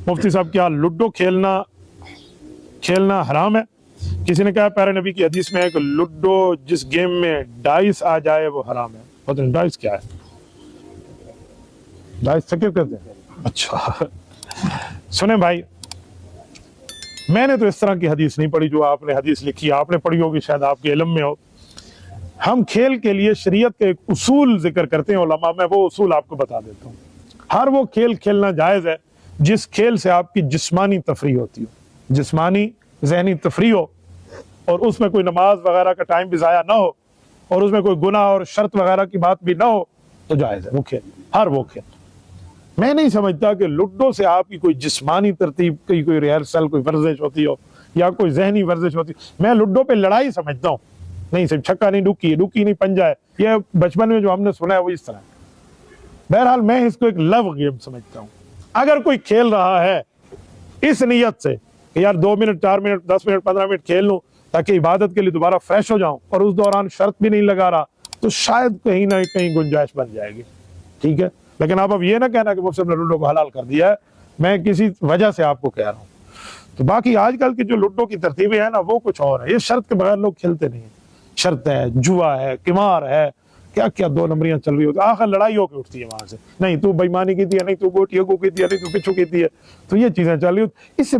मुफ्ती साहब, क्या लूडो खेलना हराम है? किसी ने कहा प्यारे नबी की हदीस में है कि लूडो जिस गेम में डाइस आ जाए वो हराम है। पता नहीं डाइस क्या है? डाइस चक्कर करते हैं? अच्छा सुने भाई, मैंने तो इस तरह की हदीस नहीं पढ़ी जो आपने हदीस लिखी। आपने पढ़ी होगी, शायद आपके इल्म में हो। हम खेल के लिए शरीयत के एक उसूल जिक्र करते हैं उलमा, मैं वो उसूल आपको बता देता हूँ। हर वो खेल खेलना जायज़ है जिस खेल से आपकी जिस्मानी तफरी होती हो, जिस्मानी जहनी तफरी हो, और उसमें कोई नमाज वगैरह का टाइम भी ज़ाया ना हो, और उसमें कोई गुनाह और शर्त वगैरह की बात भी ना हो, तो जायज़ है वो खेल, हर वो खेल। मैं नहीं समझता कि लूडो से आपकी कोई जिस्मानी तरतीब की कोई रिहर्सल, कोई वर्जिश होती हो या कोई जहनी वर्जिश होती। मैं लूडो पे लड़ाई समझता हूँ, नहीं सिर्फ छक्का नहीं, डुक्की नहीं, पंजा है। ये बचपन में जो हमने सुना है वो इस तरह है। बहरहाल मैं इसको एक लव गेम समझता हूँ। अगर कोई खेल रहा है इस नीयत से कि यार 2 मिनट, 4 मिनट, 10 मिनट, 15 मिनट खेल लूँ ताकि इबादत के लिए दोबारा फ्रेश हो जाऊं, और उस दौरान शर्त भी नहीं लगा रहा, तो शायद कहीं ना कहीं गुंजाइश बन जाएगी। ठीक है, लेकिन आप अब ये ना कहना कि मुफ्ती ने लूडो को हलाल कर दिया है, मैं किसी वजह से आपको कह रहा हूँ। तो बाकी आजकल की जो लूडो की तरतीबें हैं ना, वो कुछ और है। ये शर्त के बगैर लोग खेलते नहीं है। शर्त है, जुआ है, किमार है, क्या क्या 2 नंबरियां चल रही होती, आखिर लड़ाई होकर उठती है वहां से। नहीं तू बेईमानी की थी, नहीं तू गोटियों को की थी, नहीं तू पिछू की थी, तो ये चीजें चल रही होती। इससे